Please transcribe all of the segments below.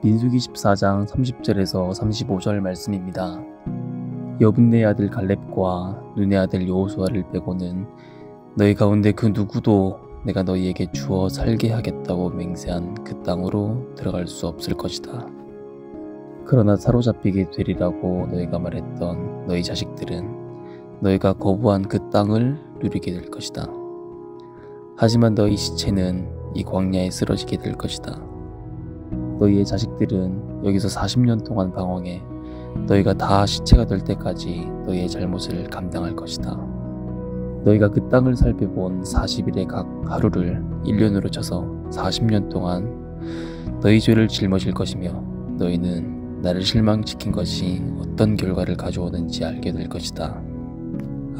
민수기 14장 30절에서 35절 말씀입니다. 여분네 아들 갈렙과 눈의 아들 여호수아를 빼고는 너희 가운데 그 누구도 내가 너희에게 주어 살게 하겠다고 맹세한 그 땅으로 들어갈 수 없을 것이다. 그러나 사로잡히게 되리라고 너희가 말했던 너희 자식들은 너희가 거부한 그 땅을 누리게 될 것이다. 하지만 너희 시체는 이 광야에 쓰러지게 될 것이다. 너희의 자식들은 여기서 40년 동안 방황해 너희가 다 시체가 될 때까지 너희의 잘못을 감당할 것이다. 너희가 그 땅을 살펴본 40일의 각 하루를 1년으로 쳐서 40년 동안 너희 죄를 짊어질 것이며 너희는 나를 실망시킨 것이 어떤 결과를 가져오는지 알게 될 것이다.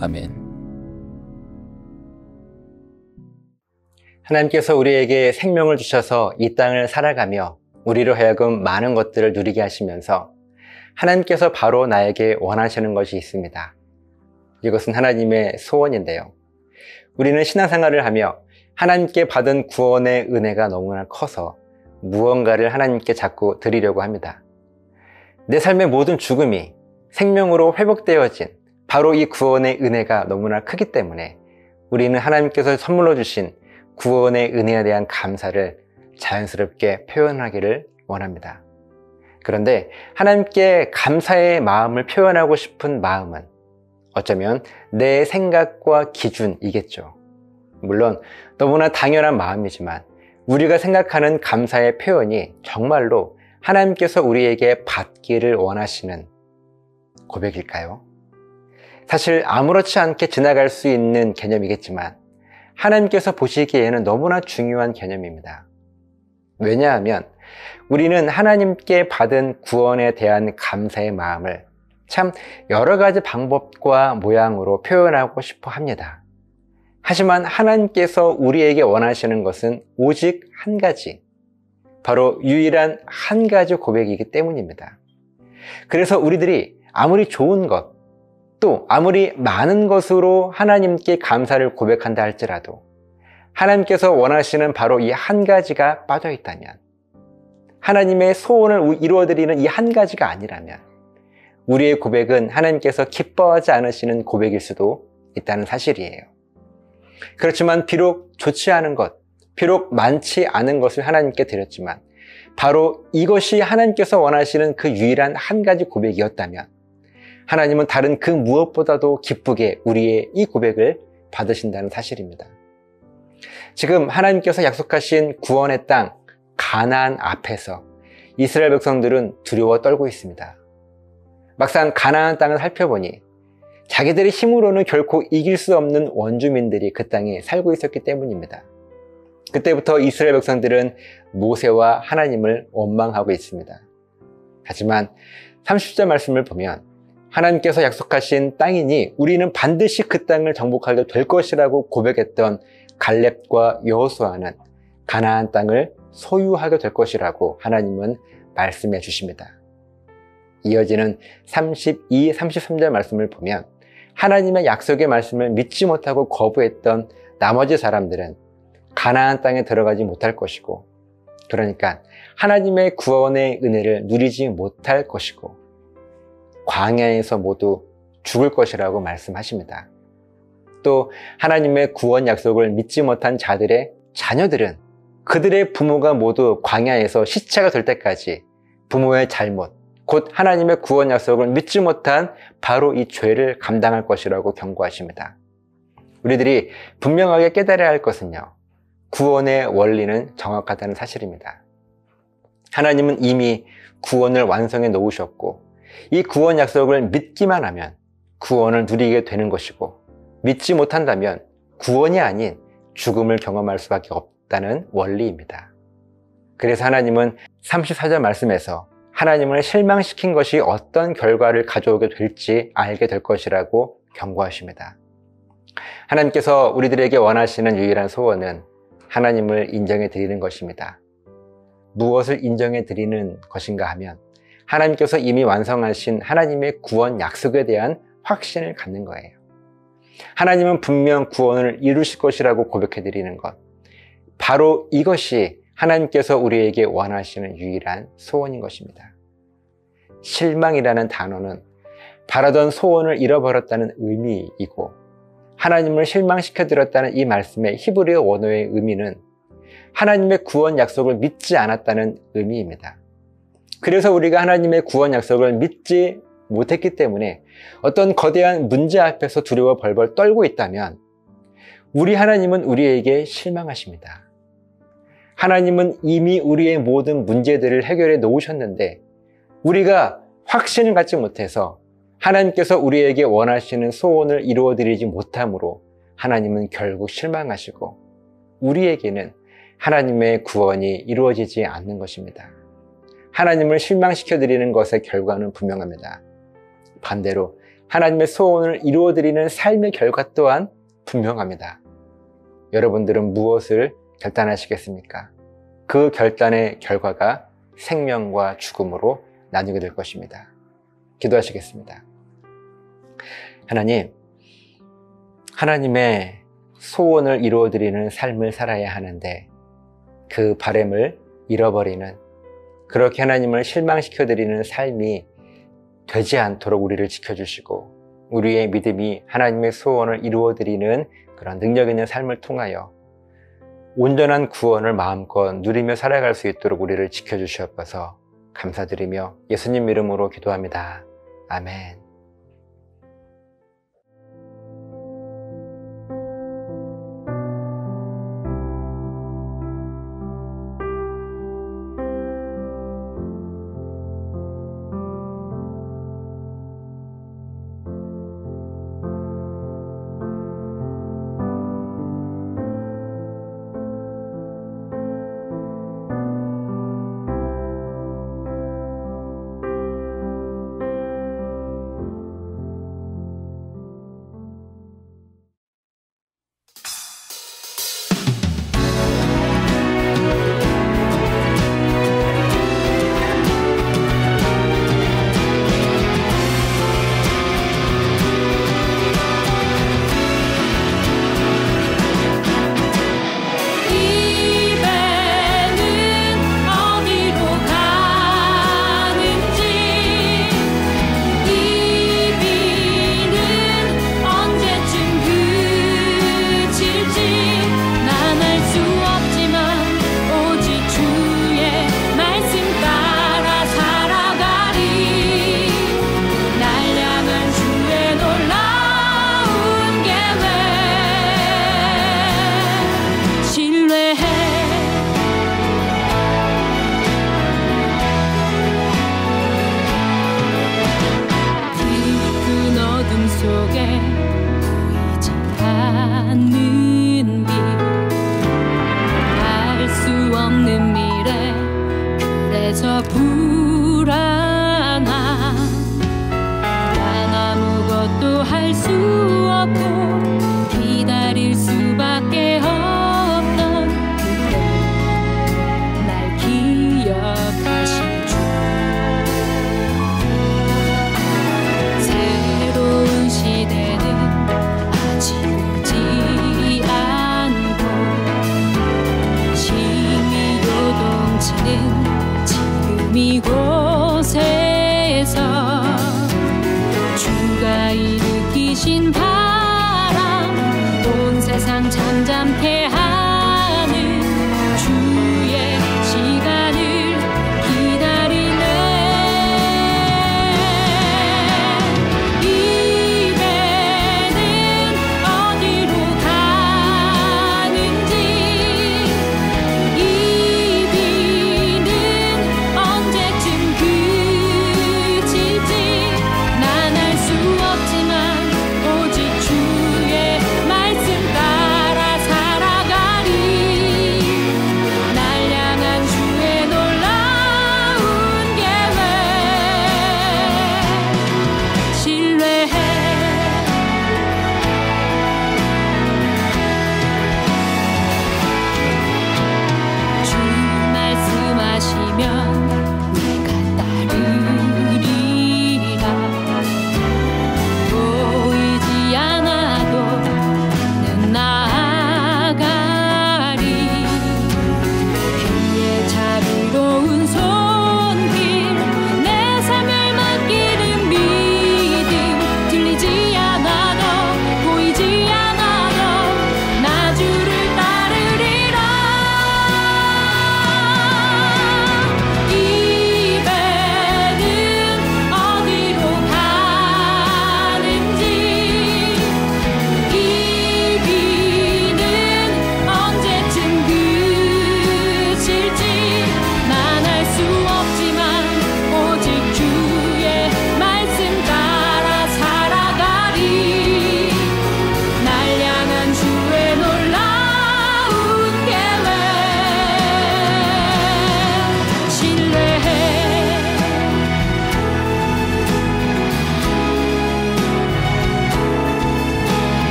아멘. 하나님께서 우리에게 생명을 주셔서 이 땅을 살아가며 우리로 하여금 많은 것들을 누리게 하시면서 하나님께서 바로 나에게 원하시는 것이 있습니다. 이것은 하나님의 소원인데요. 우리는 신앙생활을 하며 하나님께 받은 구원의 은혜가 너무나 커서 무언가를 하나님께 자꾸 드리려고 합니다. 내 삶의 모든 죽음이 생명으로 회복되어진 바로 이 구원의 은혜가 너무나 크기 때문에 우리는 하나님께서 선물로 주신 구원의 은혜에 대한 감사를 자연스럽게 표현하기를 원합니다. 그런데 하나님께 감사의 마음을 표현하고 싶은 마음은 어쩌면 내 생각과 기준이겠죠. 물론 너무나 당연한 마음이지만 우리가 생각하는 감사의 표현이 정말로 하나님께서 우리에게 받기를 원하시는 고백일까요? 사실 아무렇지 않게 지나갈 수 있는 개념이겠지만 하나님께서 보시기에는 너무나 중요한 개념입니다. 왜냐하면 우리는 하나님께 받은 구원에 대한 감사의 마음을 참 여러 가지 방법과 모양으로 표현하고 싶어 합니다. 하지만 하나님께서 우리에게 원하시는 것은 오직 한 가지, 바로 유일한 한 가지 고백이기 때문입니다. 그래서 우리들이 아무리 좋은 것, 또 아무리 많은 것으로 하나님께 감사를 고백한다 할지라도 하나님께서 원하시는 바로 이 한 가지가 빠져 있다면, 하나님의 소원을 이루어드리는 이 한 가지가 아니라면 우리의 고백은 하나님께서 기뻐하지 않으시는 고백일 수도 있다는 사실이에요. 그렇지만 비록 좋지 않은 것, 비록 많지 않은 것을 하나님께 드렸지만 바로 이것이 하나님께서 원하시는 그 유일한 한 가지 고백이었다면 하나님은 다른 그 무엇보다도 기쁘게 우리의 이 고백을 받으신다는 사실입니다. 지금 하나님께서 약속하신 구원의 땅 가나안 앞에서 이스라엘 백성들은 두려워 떨고 있습니다. 막상 가나안 땅을 살펴보니 자기들의 힘으로는 결코 이길 수 없는 원주민들이 그 땅에 살고 있었기 때문입니다. 그때부터 이스라엘 백성들은 모세와 하나님을 원망하고 있습니다. 하지만 30절 말씀을 보면 하나님께서 약속하신 땅이니 우리는 반드시 그 땅을 정복하게 될 것이라고 고백했던 갈렙과 여호수아는 가나안 땅을 소유하게 될 것이라고 하나님은 말씀해 주십니다. 이어지는 32, 33절 말씀을 보면 하나님의 약속의 말씀을 믿지 못하고 거부했던 나머지 사람들은 가나안 땅에 들어가지 못할 것이고, 그러니까 하나님의 구원의 은혜를 누리지 못할 것이고 광야에서 모두 죽을 것이라고 말씀하십니다. 또 하나님의 구원 약속을 믿지 못한 자들의 자녀들은 그들의 부모가 모두 광야에서 시체가 될 때까지 부모의 잘못, 곧 하나님의 구원 약속을 믿지 못한 바로 이 죄를 감당할 것이라고 경고하십니다. 우리들이 분명하게 깨달아야 할 것은요, 구원의 원리는 정확하다는 사실입니다. 하나님은 이미 구원을 완성해 놓으셨고 이 구원 약속을 믿기만 하면 구원을 누리게 되는 것이고, 믿지 못한다면 구원이 아닌 죽음을 경험할 수밖에 없다는 원리입니다. 그래서 하나님은 34절 말씀에서 하나님을 실망시킨 것이 어떤 결과를 가져오게 될지 알게 될 것이라고 경고하십니다. 하나님께서 우리들에게 원하시는 유일한 소원은 하나님을 인정해 드리는 것입니다. 무엇을 인정해 드리는 것인가 하면 하나님께서 이미 완성하신 하나님의 구원 약속에 대한 확신을 갖는 거예요. 하나님은 분명 구원을 이루실 것이라고 고백해 드리는 것, 바로 이것이 하나님께서 우리에게 원하시는 유일한 소원인 것입니다. 실망이라는 단어는 바라던 소원을 잃어버렸다는 의미이고, 하나님을 실망시켜드렸다는 이 말씀의 히브리어 원어의 의미는 하나님의 구원 약속을 믿지 않았다는 의미입니다. 그래서 우리가 하나님의 구원 약속을 믿지 못했기 때문에 어떤 거대한 문제 앞에서 두려워 벌벌 떨고 있다면 우리 하나님은 우리에게 실망하십니다. 하나님은 이미 우리의 모든 문제들을 해결해 놓으셨는데 우리가 확신을 갖지 못해서 하나님께서 우리에게 원하시는 소원을 이루어드리지 못함으로 하나님은 결국 실망하시고 우리에게는 하나님의 구원이 이루어지지 않는 것입니다. 하나님을 실망시켜드리는 것의 결과는 분명합니다. 반대로 하나님의 소원을 이루어드리는 삶의 결과 또한 분명합니다. 여러분들은 무엇을 결단하시겠습니까? 그 결단의 결과가 생명과 죽음으로 나뉘게 될 것입니다. 기도하시겠습니다. 하나님, 하나님의 소원을 이루어드리는 삶을 살아야 하는데 그 바람을 잃어버리는, 그렇게 하나님을 실망시켜드리는 삶이 되지 않도록 우리를 지켜주시고 우리의 믿음이 하나님의 소원을 이루어드리는 그런 능력 있는 삶을 통하여 온전한 구원을 마음껏 누리며 살아갈 수 있도록 우리를 지켜주시옵소서. 감사드리며 예수님 이름으로 기도합니다. 아멘. 이곳에서 주가 일으키신 바람 온 세상 잠잠케